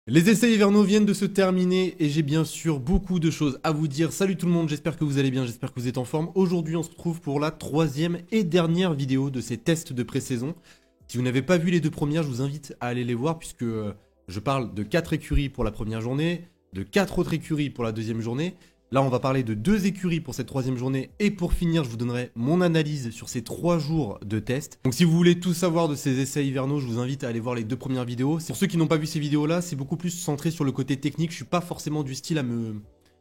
Les essais hivernaux viennent de se terminer et j'ai bien sûr beaucoup de choses à vous dire. Salut tout le monde, j'espère que vous allez bien, j'espère que vous êtes en forme. Aujourd'hui on se retrouve pour la troisième et dernière vidéo de ces tests de pré-saison. Si vous n'avez pas vu les deux premières, je vous invite à aller les voir puisque je parle de 4 écuries pour la première journée, de 4 autres écuries pour la deuxième journée. Là, on va parler de 2 écuries pour cette troisième journée. Et pour finir, je vous donnerai mon analyse sur ces 3 jours de test. Donc si vous voulez tout savoir de ces essais hivernaux, je vous invite à aller voir les 2 premières vidéos. Pour ceux qui n'ont pas vu ces vidéos-là, c'est beaucoup plus centré sur le côté technique. Je suis pas forcément du style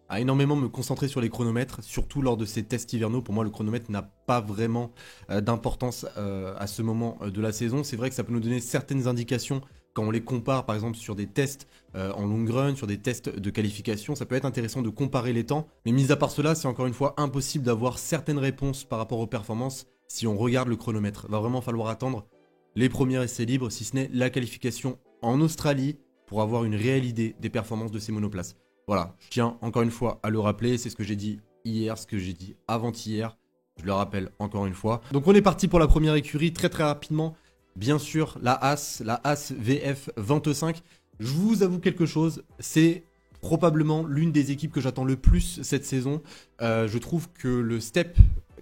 à énormément me concentrer sur les chronomètres, surtout lors de ces tests hivernaux. Pour moi, le chronomètre n'a pas vraiment d'importance à ce moment de la saison. C'est vrai que ça peut nous donner certaines indications quand on les compare, par exemple, sur des tests en long run, sur des tests de qualification. Ça peut être intéressant de comparer les temps. Mais mis à part cela, c'est encore une fois impossible d'avoir certaines réponses par rapport aux performances si on regarde le chronomètre. Il va vraiment falloir attendre les premiers essais libres, si ce n'est la qualification en Australie, pour avoir une réelle idée des performances de ces monoplaces. Voilà, je tiens encore une fois à le rappeler, c'est ce que j'ai dit hier, ce que j'ai dit avant-hier, je le rappelle encore une fois. Donc on est parti pour la première écurie, très rapidement, bien sûr, la Haas VF 25. Je vous avoue quelque chose, c'est probablement l'une des équipes que j'attends le plus cette saison. Je trouve que le step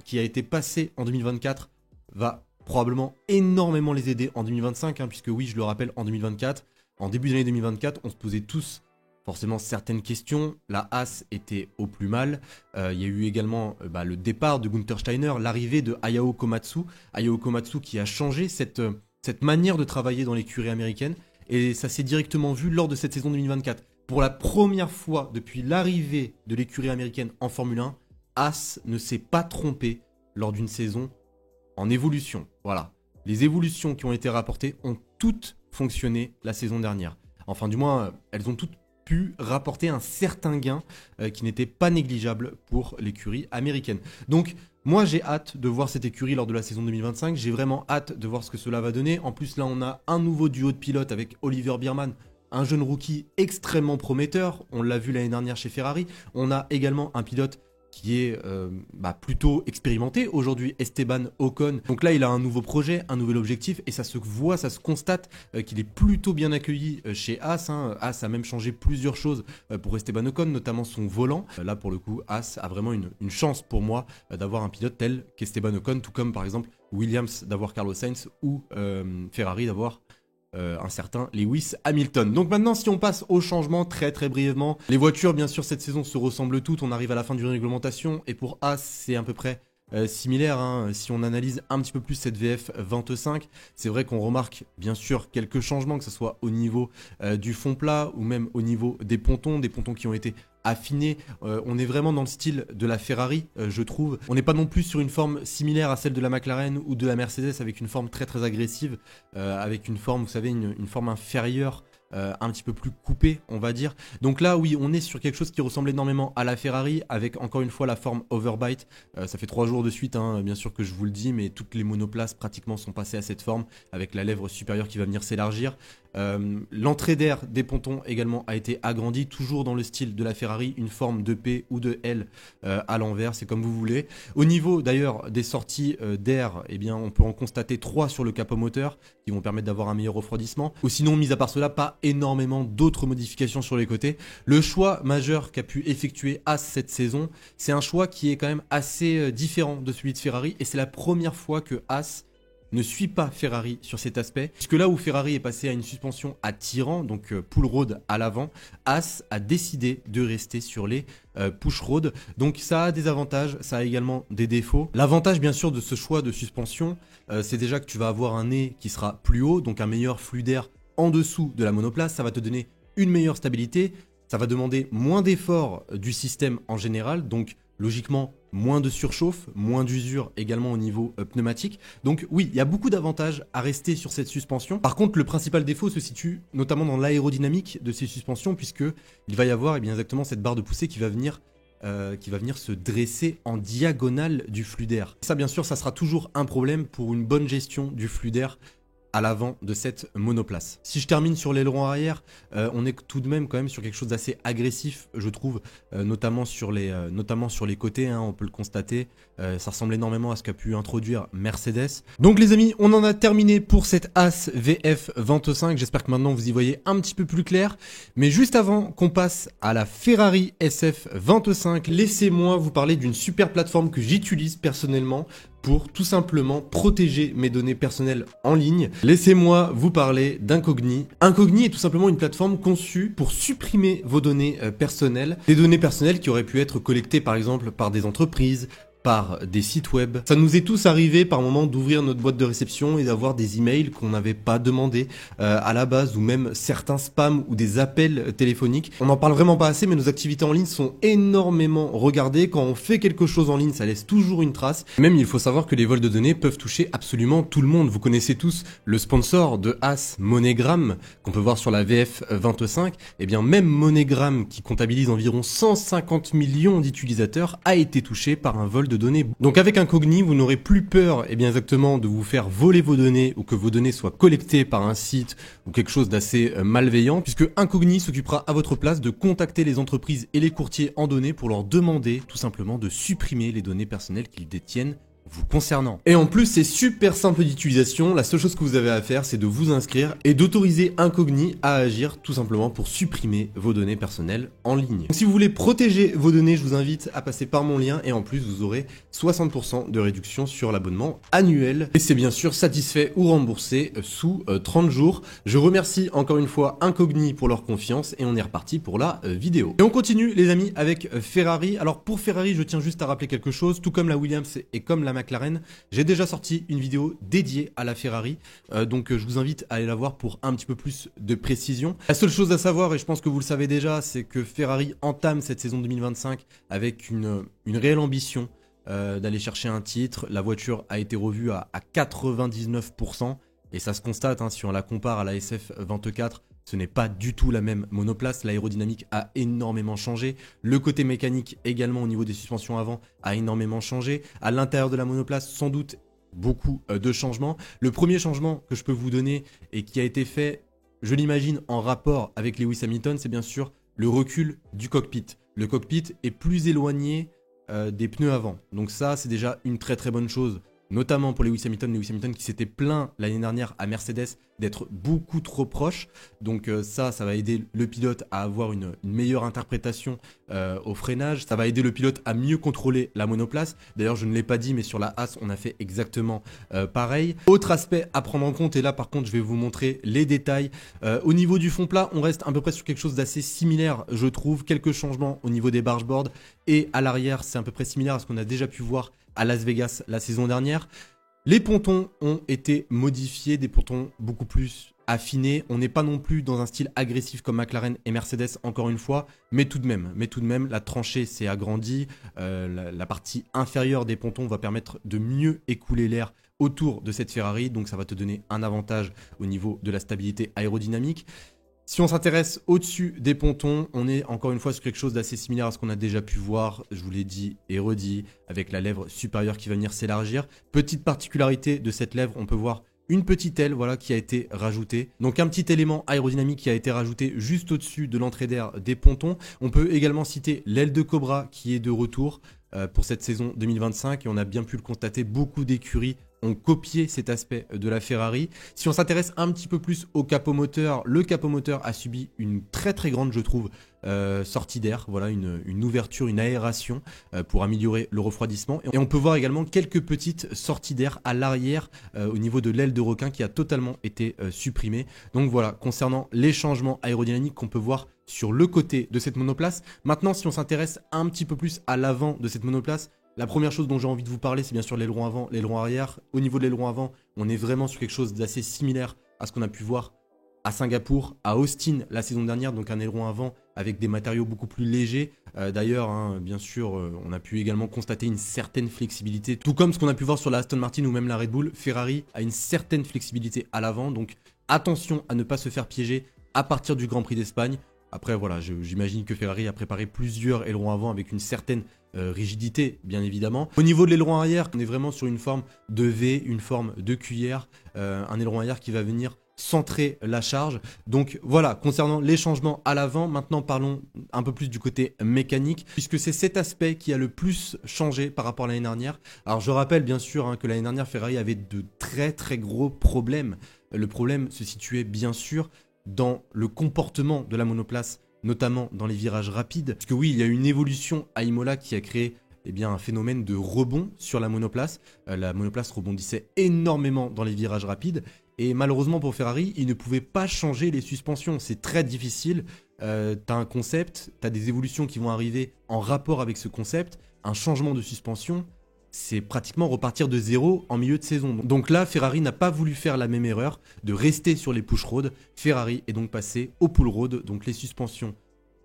qui a été passé en 2024 va probablement énormément les aider en 2025, puisque oui, je le rappelle, en 2024, en début d'année 2024, on se posait tous forcément certaines questions. La Haas était au plus mal. Il y a eu également le départ de Gunther Steiner, l'arrivée de Hayao Komatsu. Hayao Komatsu qui a changé cette manière de travailler dans l'écurie américaine. Et ça s'est directement vu lors de cette saison 2024. Pour la première fois depuis l'arrivée de l'écurie américaine en Formule 1, Haas ne s'est pas trompé lors d'une saison en évolution. Voilà. Les évolutions qui ont été rapportées ont toutes fonctionné la saison dernière. Enfin, du moins, elles ont toutes pu rapporter un certain gain qui n'était pas négligeable pour l'écurie américaine. Donc moi j'ai hâte de voir cette écurie lors de la saison 2025, j'ai vraiment hâte de voir ce que cela va donner. En plus là on a un nouveau duo de pilotes avec Oliver Biermann, un jeune rookie extrêmement prometteur, on l'a vu l'année dernière chez Ferrari. On a également un pilote qui est plutôt expérimenté aujourd'hui, Esteban Ocon. Donc là, il a un nouveau projet, un nouvel objectif, et ça se voit, ça se constate qu'il est plutôt bien accueilli chez Haas. Haas a même changé plusieurs choses pour Esteban Ocon, notamment son volant. Là, pour le coup, Haas a vraiment une chance pour moi d'avoir un pilote tel qu'Esteban Ocon, tout comme par exemple Williams d'avoir Carlos Sainz ou Ferrari d'avoir un certain Lewis Hamilton. Donc maintenant, si on passe au changement très brièvement, les voitures, bien sûr, cette saison se ressemblent toutes. On arrive à la fin d'une réglementation et pour Haas, c'est à peu près similaire. Si on analyse un petit peu plus cette VF 25, c'est vrai qu'on remarque bien sûr quelques changements, que ce soit au niveau du fond plat ou même au niveau des pontons qui ont été affinés. On est vraiment dans le style de la Ferrari, je trouve. On n'est pas non plus sur une forme similaire à celle de la McLaren ou de la Mercedes, avec une forme très agressive, avec une forme, vous savez, une forme inférieure, un petit peu plus coupé, on va dire. Donc là, oui, on est sur quelque chose qui ressemble énormément à la Ferrari, avec encore une fois la forme overbite. Ça fait 3 jours de suite, bien sûr que je vous le dis, mais toutes les monoplaces pratiquement sont passées à cette forme, avec la lèvre supérieure qui va venir s'élargir. L'entrée d'air des pontons également a été agrandie, toujours dans le style de la Ferrari, une forme de P ou de L à l'envers, c'est comme vous voulez. Au niveau d'ailleurs des sorties d'air, eh bien, on peut en constater 3 sur le capot moteur, qui vont permettre d'avoir un meilleur refroidissement. Ou sinon, mis à part cela, pas énormément d'autres modifications sur les côtés. Le choix majeur qu'a pu effectuer Haas cette saison, c'est un choix qui est quand même assez différent de celui de Ferrari, et c'est la première fois que Haas ne suit pas Ferrari sur cet aspect, puisque là où Ferrari est passé à une suspension à tirant, donc pull rod à l'avant, Haas a décidé de rester sur les push rod. Donc ça a des avantages, ça a également des défauts. L'avantage bien sûr de ce choix de suspension, c'est déjà que tu vas avoir un nez qui sera plus haut, donc un meilleur flux d'air en dessous de la monoplace, ça va te donner une meilleure stabilité, ça va demander moins d'efforts du système en général, donc logiquement moins de surchauffe, moins d'usure également au niveau pneumatique. Donc oui, il y a beaucoup d'avantages à rester sur cette suspension. Par contre, le principal défaut se situe notamment dans l'aérodynamique de ces suspensions, puisque il va y avoir bien exactement cette barre de poussée qui va venir se dresser en diagonale du flux d'air. Ça bien sûr, ça sera toujours un problème pour une bonne gestion du flux d'air à l'avant de cette monoplace. Si je termine sur l'aileron arrière, on est tout de même quand même sur quelque chose d'assez agressif, je trouve, notamment sur les côtés, hein, on peut le constater. Ça ressemble énormément à ce qu'a pu introduire Mercedes. Donc les amis, on en a terminé pour cette As VF25. J'espère que maintenant vous y voyez un petit peu plus clair. Mais juste avant qu'on passe à la Ferrari SF25, laissez-moi vous parler d'une super plateforme que j'utilise personnellement pour tout simplement protéger mes données personnelles en ligne. Laissez-moi vous parler d'Incogni. Incogni est tout simplement une plateforme conçue pour supprimer vos données personnelles. Des données personnelles qui auraient pu être collectées par exemple par des entreprises, par des sites web. Ça nous est tous arrivé par moment d'ouvrir notre boîte de réception et d'avoir des emails qu'on n'avait pas demandé à la base, ou même certains spams ou des appels téléphoniques. On n'en parle vraiment pas assez, mais nos activités en ligne sont énormément regardées. Quand on fait quelque chose en ligne, ça laisse toujours une trace. Même il faut savoir que les vols de données peuvent toucher absolument tout le monde. Vous connaissez tous le sponsor de As, MoneyGram, qu'on peut voir sur la VF25. Et bien même MoneyGram, qui comptabilise environ 150 millions d'utilisateurs, a été touché par un vol de données. Donc avec Incogni, vous n'aurez plus peur exactement de vous faire voler vos données ou que vos données soient collectées par un site ou quelque chose d'assez malveillant, puisque Incogni s'occupera à votre place de contacter les entreprises et les courtiers en données pour leur demander tout simplement de supprimer les données personnelles qu'ils détiennent vous concernant. Et en plus, c'est super simple d'utilisation. La seule chose que vous avez à faire, c'est de vous inscrire et d'autoriser Incogni à agir tout simplement pour supprimer vos données personnelles en ligne. Donc, si vous voulez protéger vos données, je vous invite à passer par mon lien et en plus, vous aurez 60% de réduction sur l'abonnement annuel. Et c'est bien sûr satisfait ou remboursé sous 30 jours. Je remercie encore une fois Incogni pour leur confiance et on est reparti pour la vidéo. Et on continue les amis avec Ferrari. Alors pour Ferrari, je tiens juste à rappeler quelque chose, tout comme la Williams et comme la McLaren, j'ai déjà sorti une vidéo dédiée à la Ferrari, donc je vous invite à aller la voir pour un petit peu plus de précision. La seule chose à savoir, et je pense que vous le savez déjà, c'est que Ferrari entame cette saison 2025 avec une réelle ambition d'aller chercher un titre. La voiture a été revue à 99%, et ça se constate, hein, si on la compare à la SF24, ce n'est pas du tout la même monoplace, l'aérodynamique a énormément changé, le côté mécanique également au niveau des suspensions avant a énormément changé, à l'intérieur de la monoplace sans doute beaucoup de changements. Le premier changement que je peux vous donner et qui a été fait, je l'imagine, en rapport avec Lewis Hamilton, c'est bien sûr le recul du cockpit. Le cockpit est plus éloigné des pneus avant, donc ça c'est déjà une très très bonne chose. Notamment pour Lewis Hamilton qui s'était plaint l'année dernière à Mercedes d'être beaucoup trop proche. Donc ça va aider le pilote à avoir une meilleure interprétation au freinage. Ça va aider le pilote à mieux contrôler la monoplace. D'ailleurs, je ne l'ai pas dit, mais sur la As, on a fait exactement pareil. Autre aspect à prendre en compte, et là par contre, je vais vous montrer les détails. Au niveau du fond plat, on reste à peu près sur quelque chose d'assez similaire, je trouve. Quelques changements au niveau des bargeboards. Et à l'arrière, c'est à peu près similaire à ce qu'on a déjà pu voir à Las Vegas la saison dernière. Les pontons ont été modifiés, des pontons beaucoup plus affinés. On n'est pas non plus dans un style agressif comme McLaren et Mercedes encore une fois, mais tout de même, la tranchée s'est agrandie. La partie inférieure des pontons va permettre de mieux écouler l'air autour de cette Ferrari, donc ça va te donner un avantage au niveau de la stabilité aérodynamique. Si on s'intéresse au-dessus des pontons, on est encore une fois sur quelque chose d'assez similaire à ce qu'on a déjà pu voir, je vous l'ai dit et redit, avec la lèvre supérieure qui va venir s'élargir. Petite particularité de cette lèvre, on peut voir une petite aile, voilà, qui a été rajoutée. Donc un petit élément aérodynamique qui a été rajouté juste au-dessus de l'entrée d'air des pontons. On peut également citer l'aile de Cobra qui est de retour pour cette saison 2025 et on a bien pu le constater, beaucoup d'écuries ont copié cet aspect de la Ferrari. Si on s'intéresse un petit peu plus au capot moteur, le capot moteur a subi une très très grande, je trouve, sortie d'air, voilà, une ouverture, une aération pour améliorer le refroidissement. Et on peut voir également quelques petites sorties d'air à l'arrière au niveau de l'aile de requin qui a totalement été supprimée. Donc voilà, concernant les changements aérodynamiques qu'on peut voir sur le côté de cette monoplace. Maintenant, si on s'intéresse un petit peu plus à l'avant de cette monoplace, la première chose dont j'ai envie de vous parler, c'est bien sûr l'aileron avant, l'aileron arrière. Au niveau de l'aileron avant, on est vraiment sur quelque chose d'assez similaire à ce qu'on a pu voir à Singapour, à Austin la saison dernière, donc un aileron avant avec des matériaux beaucoup plus légers. D'ailleurs, hein, bien sûr, on a pu également constater une certaine flexibilité, tout comme ce qu'on a pu voir sur la Aston Martin ou même la Red Bull. Ferrari a une certaine flexibilité à l'avant, donc attention à ne pas se faire piéger à partir du Grand Prix d'Espagne. Après voilà, j'imagine que Ferrari a préparé plusieurs ailerons avant avec une certaine rigidité, bien évidemment. Au niveau de l'aileron arrière, on est vraiment sur une forme de V, une forme de cuillère, un aileron arrière qui va venir centrer la charge. Donc voilà, concernant les changements à l'avant, maintenant parlons un peu plus du côté mécanique, puisque c'est cet aspect qui a le plus changé par rapport à l'année dernière. Alors je rappelle bien sûr hein, que l'année dernière, Ferrari avait de très gros problèmes. Le problème se situait bien sûr dans le comportement de la monoplace, notamment dans les virages rapides. Parce que oui, il y a une évolution à Imola qui a créé un phénomène de rebond sur la monoplace. La monoplace rebondissait énormément dans les virages rapides. Et malheureusement pour Ferrari, ils ne pouvaient pas changer les suspensions. C'est très difficile. T'as un concept, t'as des évolutions qui vont arriver en rapport avec ce concept. Un changement de suspension, c'est pratiquement repartir de zéro en milieu de saison. Donc là, Ferrari n'a pas voulu faire la même erreur de rester sur les push road. Ferrari est donc passé au pull road, donc les suspensions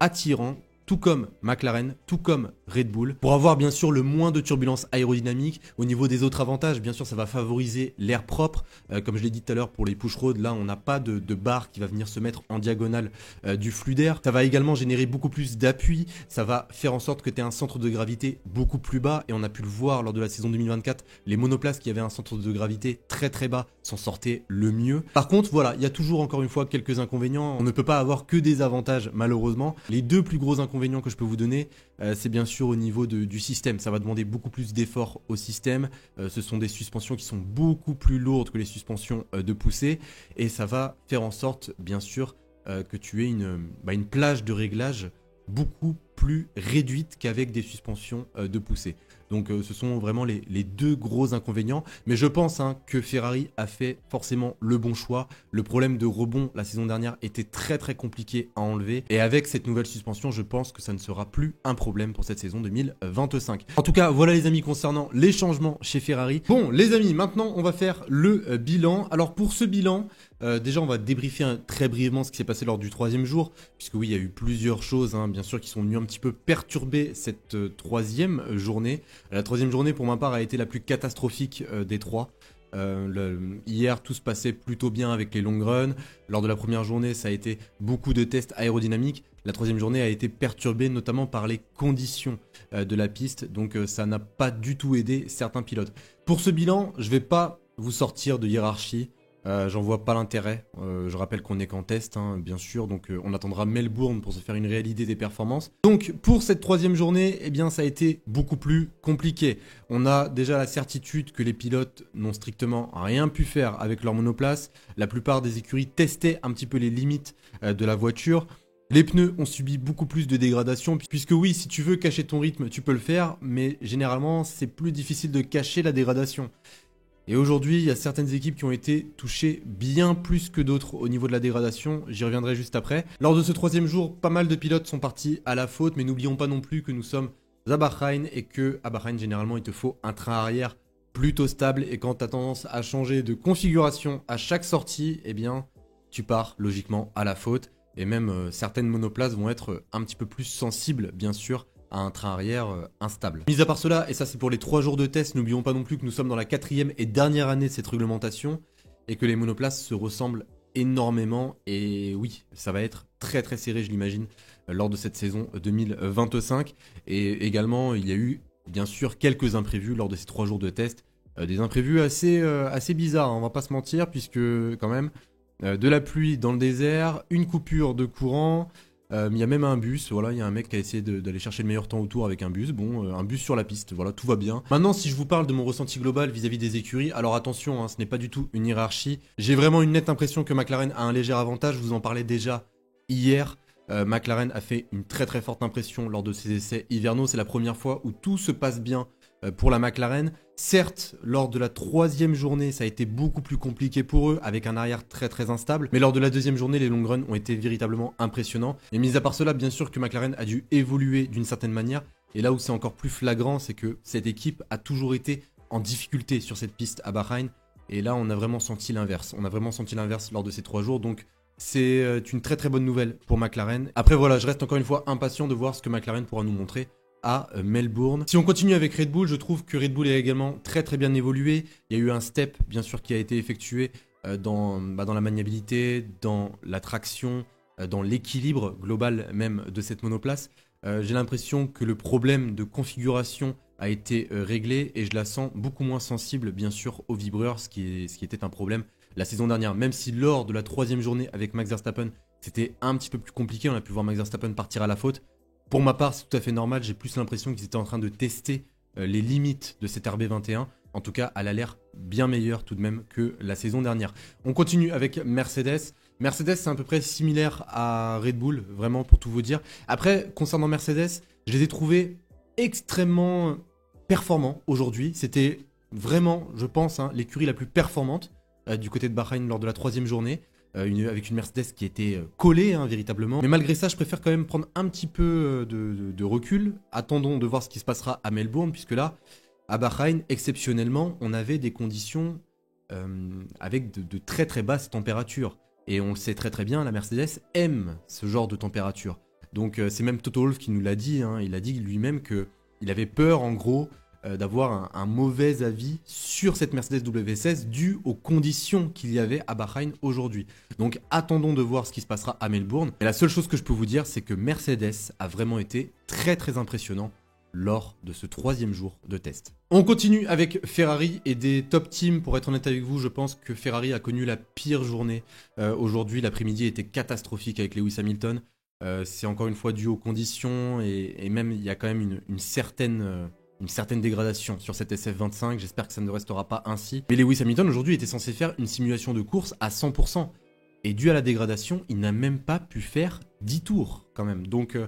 attirant, tout comme McLaren, tout comme Red Bull, pour avoir bien sûr le moins de turbulences aérodynamiques. Au niveau des autres avantages, bien sûr, ça va favoriser l'air propre. Comme je l'ai dit tout à l'heure, pour les push road, là, on n'a pas de barre qui va venir se mettre en diagonale du flux d'air. Ça va également générer beaucoup plus d'appui. Ça va faire en sorte que tu aies un centre de gravité beaucoup plus bas. Et on a pu le voir lors de la saison 2024, les monoplaces qui avaient un centre de gravité très bas s'en sortaient le mieux. Par contre, voilà, il y a toujours encore une fois quelques inconvénients. On ne peut pas avoir que des avantages, malheureusement. Les deux plus gros inconvénients que je peux vous donner, c'est bien sûr au niveau du système. Ça va demander beaucoup plus d'efforts au système. Ce sont des suspensions qui sont beaucoup plus lourdes que les suspensions de poussée. Et ça va faire en sorte, bien sûr, que tu aies une plage de réglage beaucoup plus réduite qu'avec des suspensions de poussée. Donc ce sont vraiment les deux gros inconvénients. Mais je pense hein, que Ferrari a fait forcément le bon choix. Le problème de rebond la saison dernière était très compliqué à enlever. Et avec cette nouvelle suspension, je pense que ça ne sera plus un problème pour cette saison 2025. En tout cas, voilà les amis concernant les changements chez Ferrari. Bon les amis, maintenant on va faire le bilan. Alors pour ce bilan, déjà on va débriefer très brièvement ce qui s'est passé lors du troisième jour. Puisque oui, il y a eu plusieurs choses hein, bien sûr qui sont venues un petit peu perturber cette troisième journée. La troisième journée, pour ma part, a été la plus catastrophique des trois. Hier, tout se passait plutôt bien avec les long runs. Lors de la première journée, ça a été beaucoup de tests aérodynamiques. La troisième journée a été perturbée notamment par les conditions de la piste. Donc ça n'a pas du tout aidé certains pilotes. Pour ce bilan, je ne vais pas vous sortir de hiérarchie. J'en vois pas l'intérêt. Je rappelle qu'on n'est qu'en test, hein, bien sûr. Donc on attendra Melbourne pour se faire une réelle idée des performances. Donc pour cette troisième journée, eh bien ça a été beaucoup plus compliqué. On a déjà la certitude que les pilotes n'ont strictement rien pu faire avec leur monoplace. La plupart des écuries testaient un petit peu les limites de la voiture. Les pneus ont subi beaucoup plus de dégradation, puisque oui, si tu veux cacher ton rythme, tu peux le faire, mais généralement c'est plus difficile de cacher la dégradation. Et aujourd'hui, il y a certaines équipes qui ont été touchées bien plus que d'autres au niveau de la dégradation. J'y reviendrai juste après. Lors de ce troisième jour, pas mal de pilotes sont partis à la faute, mais n'oublions pas non plus que nous sommes à Bahreïn et que à Bahreïn, généralement, il te faut un train arrière plutôt stable. Et quand tu as tendance à changer de configuration à chaque sortie, eh bien, tu pars logiquement à la faute. Et même certaines monoplaces vont être un petit peu plus sensibles, bien sûr, à un train arrière instable. Mis à part cela, et ça c'est pour les 3 jours de test, n'oublions pas non plus que nous sommes dans la 4e et dernière année de cette réglementation et que les monoplaces se ressemblent énormément et oui, ça va être très serré je l'imagine lors de cette saison 2025 et également il y a eu bien sûr quelques imprévus lors de ces 3 jours de test, des imprévus assez bizarres, hein, on va pas se mentir puisque quand même de la pluie dans le désert, une coupure de courant. Il y a même un bus, voilà, il y a un mec qui a essayé d'aller chercher le meilleur temps autour avec un bus, un bus sur la piste, voilà, tout va bien. Maintenant, si je vous parle de mon ressenti global vis-à-vis des écuries, alors attention, hein, ce n'est pas du tout une hiérarchie. J'ai vraiment une nette impression que McLaren a un léger avantage, je vous en parlais déjà hier. McLaren a fait une très forte impression lors de ses essais hivernaux, c'est la première fois où tout se passe bien pour la McLaren. Certes, lors de la 3e journée, ça a été beaucoup plus compliqué pour eux, avec un arrière très instable. Mais lors de la 2e journée, les long runs ont été véritablement impressionnants. Et mis à part cela, bien sûr que McLaren a dû évoluer d'une certaine manière. Et là où c'est encore plus flagrant, c'est que cette équipe a toujours été en difficulté sur cette piste à Bahreïn. Et là, on a vraiment senti l'inverse. On a vraiment senti l'inverse lors de ces 3 jours. Donc, c'est une très bonne nouvelle pour McLaren. Après, voilà, je reste encore une fois impatient de voir ce que McLaren pourra nous montrer à Melbourne. Si on continue avec Red Bull, je trouve que Red Bull a également très bien évolué. Il y a eu un step, bien sûr, qui a été effectué dans la maniabilité, dans la traction, dans l'équilibre global même de cette monoplace. J'ai l'impression que le problème de configuration a été réglé et je la sens beaucoup moins sensible bien sûr aux vibreurs, ce qui était un problème la saison dernière. Même si lors de la 3e journée avec Max Verstappen, c'était un petit peu plus compliqué, on a pu voir Max Verstappen partir à la faute. Pour ma part, c'est tout à fait normal, j'ai plus l'impression qu'ils étaient en train de tester les limites de cette RB21. En tout cas, elle a l'air bien meilleure tout de même que la saison dernière. On continue avec Mercedes. Mercedes, c'est à peu près similaire à Red Bull, vraiment pour tout vous dire. Après, concernant Mercedes, je les ai trouvés extrêmement performants aujourd'hui. C'était vraiment, je pense, l'écurie la plus performante du côté de Bahreïn lors de la 3e journée. Avec une Mercedes qui était collée véritablement. Mais malgré ça, je préfère quand même prendre un petit peu de recul. Attendons de voir ce qui se passera à Melbourne, puisque là, à Bahreïn, exceptionnellement, on avait des conditions avec de très très basses températures. Et on le sait très très bien, la Mercedes aime ce genre de température. Donc c'est même Toto Wolff qui nous l'a dit, il a dit lui-même qu'il avait peur en gros d'avoir un mauvais avis sur cette Mercedes W16 dû aux conditions qu'il y avait à Bahreïn aujourd'hui. Donc attendons de voir ce qui se passera à Melbourne. Et la seule chose que je peux vous dire, c'est que Mercedes a vraiment été très très impressionnant lors de ce 3e jour de test. On continue avec Ferrari et des top teams. Pour être honnête avec vous, je pense que Ferrari a connu la pire journée. Aujourd'hui, l'après-midi était catastrophique avec Lewis Hamilton. C'est encore une fois dû aux conditions et même il y a quand même une certaine dégradation sur cette SF25. J'espère que ça ne restera pas ainsi. Mais Lewis Hamilton aujourd'hui était censé faire une simulation de course à 100%. Et dû à la dégradation, il n'a même pas pu faire 10 tours quand même. Donc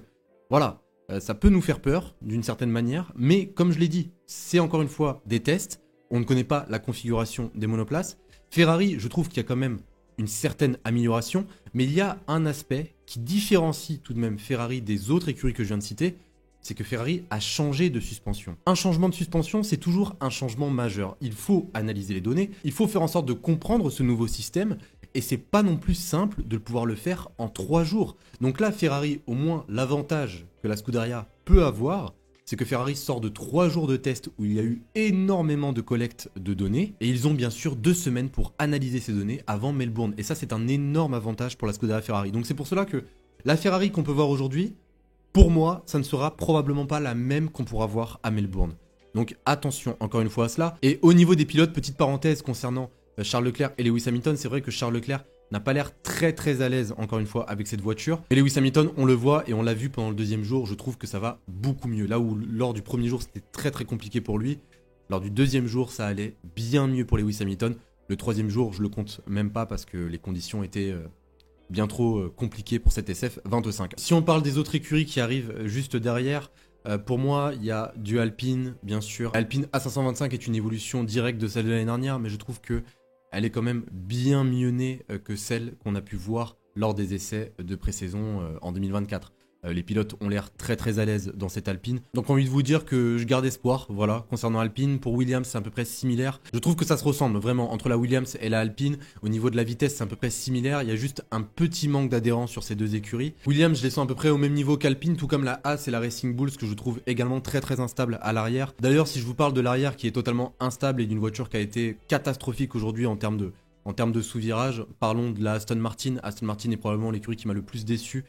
voilà. Ça peut nous faire peur d'une certaine manière, mais comme je l'ai dit, c'est encore une fois des tests, on ne connaît pas la configuration des monoplaces. Ferrari, je trouve qu'il y a quand même une certaine amélioration, mais il y a un aspect qui différencie tout de même Ferrari des autres écuries que je viens de citer, c'est que Ferrari a changé de suspension. Un changement de suspension, c'est toujours un changement majeur. Il faut analyser les données, il faut faire en sorte de comprendre ce nouveau système, et c'est pas non plus simple de pouvoir le faire en 3 jours. Donc là, Ferrari, au moins, l'avantage que la Scuderia peut avoir, c'est que Ferrari sort de 3 jours de test où il y a eu énormément de collecte de données, et ils ont bien sûr 2 semaines pour analyser ces données avant Melbourne. Et ça, c'est un énorme avantage pour la Scuderia Ferrari. Donc c'est pour cela que la Ferrari qu'on peut voir aujourd'hui, pour moi, ça ne sera probablement pas la même qu'on pourra voir à Melbourne. Donc attention encore une fois à cela. Et au niveau des pilotes, petite parenthèse concernant Charles Leclerc et Lewis Hamilton, c'est vrai que Charles Leclerc n'a pas l'air très très à l'aise encore une fois avec cette voiture. Et Lewis Hamilton, on le voit et on l'a vu pendant le 2e jour, je trouve que ça va beaucoup mieux. Là où lors du 1er jour c'était très très compliqué pour lui, lors du 2e jour ça allait bien mieux pour Lewis Hamilton. Le 3e jour je le compte même pas parce que les conditions étaient bien trop compliquées pour cette SF25. Si on parle des autres écuries qui arrivent juste derrière, pour moi, il y a du Alpine, bien sûr. Alpine A525 est une évolution directe de celle de l'année dernière, mais je trouve que elle est quand même bien mieux née que celle qu'on a pu voir lors des essais de pré-saison en 2024. Les pilotes ont l'air très très à l'aise dans cette Alpine. Donc j'ai envie de vous dire que je garde espoir, voilà, concernant Alpine. Pour Williams, c'est à peu près similaire. Je trouve que ça se ressemble vraiment entre la Williams et la Alpine. Au niveau de la vitesse, c'est à peu près similaire. Il y a juste un petit manque d'adhérence sur ces deux écuries. Williams, je les sens à peu près au même niveau qu'Alpine, tout comme la Haas et la Racing Bulls, que je trouve également très très instable à l'arrière. D'ailleurs, si je vous parle de l'arrière qui est totalement instable et d'une voiture qui a été catastrophique aujourd'hui en termes de sous-virage, parlons de la Aston Martin. Aston Martin est probablement l'écurie qui m'a le plus déçu.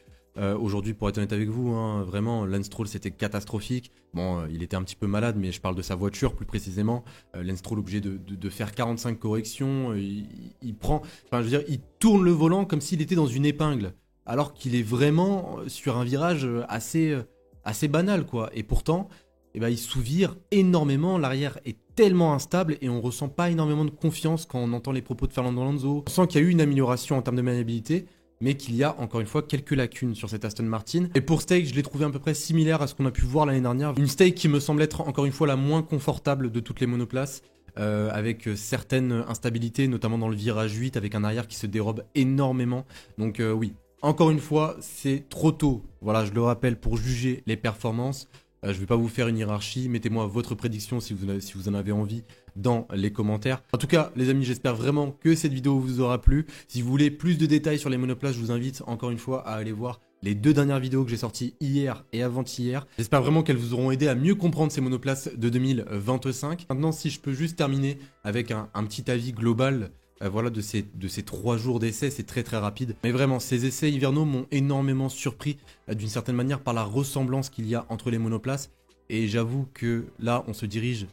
Aujourd'hui, pour être honnête avec vous, vraiment, Lance Stroll c'était catastrophique. Bon, il était un petit peu malade, mais je parle de sa voiture plus précisément. Lance Stroll obligé de faire 45 corrections. Il prend, enfin, je veux dire, il tourne le volant comme s'il était dans une épingle, alors qu'il est vraiment sur un virage assez banal, quoi. Et pourtant, eh ben, il sous-vire énormément. L'arrière est tellement instable et on ressent pas énormément de confiance quand on entend les propos de Fernando Alonso. On sent qu'il y a eu une amélioration en termes de maniabilité, mais qu'il y a encore une fois quelques lacunes sur cette Aston Martin. Et pour Stake, je l'ai trouvé à peu près similaire à ce qu'on a pu voir l'année dernière. Une Stake qui me semble être encore une fois la moins confortable de toutes les monoplaces, avec certaines instabilités, notamment dans le virage 8, avec un arrière qui se dérobe énormément. Donc oui, encore une fois, c'est trop tôt, voilà, je le rappelle, pour juger les performances. Je ne vais pas vous faire une hiérarchie, mettez-moi votre prédiction si vous en avez envie dans les commentaires. En tout cas, les amis, j'espère vraiment que cette vidéo vous aura plu. Si vous voulez plus de détails sur les monoplaces, je vous invite encore une fois à aller voir les 2 dernières vidéos que j'ai sorties hier et avant-hier. J'espère vraiment qu'elles vous auront aidé à mieux comprendre ces monoplaces de 2025. Maintenant, si je peux juste terminer avec un petit avis global voilà, de ces 3 jours d'essai, c'est très très rapide. Mais vraiment, ces essais hivernaux m'ont énormément surpris d'une certaine manière par la ressemblance qu'il y a entre les monoplaces. Et j'avoue que là, on se dirige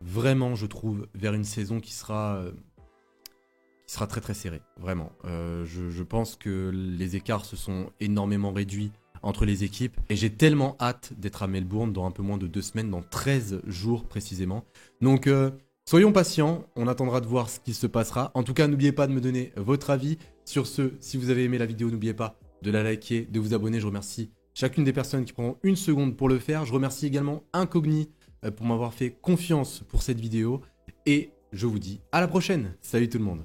vraiment, je trouve, vers une saison qui sera très très serrée, vraiment. Je pense que les écarts se sont énormément réduits entre les équipes. Et j'ai tellement hâte d'être à Melbourne dans un peu moins de 2 semaines, dans 13 jours précisément. Donc soyons patients, on attendra de voir ce qui se passera. En tout cas, n'oubliez pas de me donner votre avis. Sur ce, si vous avez aimé la vidéo, n'oubliez pas de la liker, de vous abonner. Je remercie chacune des personnes qui prendront une seconde pour le faire. Je remercie également Incogni pour m'avoir fait confiance pour cette vidéo. Et je vous dis à la prochaine. Salut tout le monde.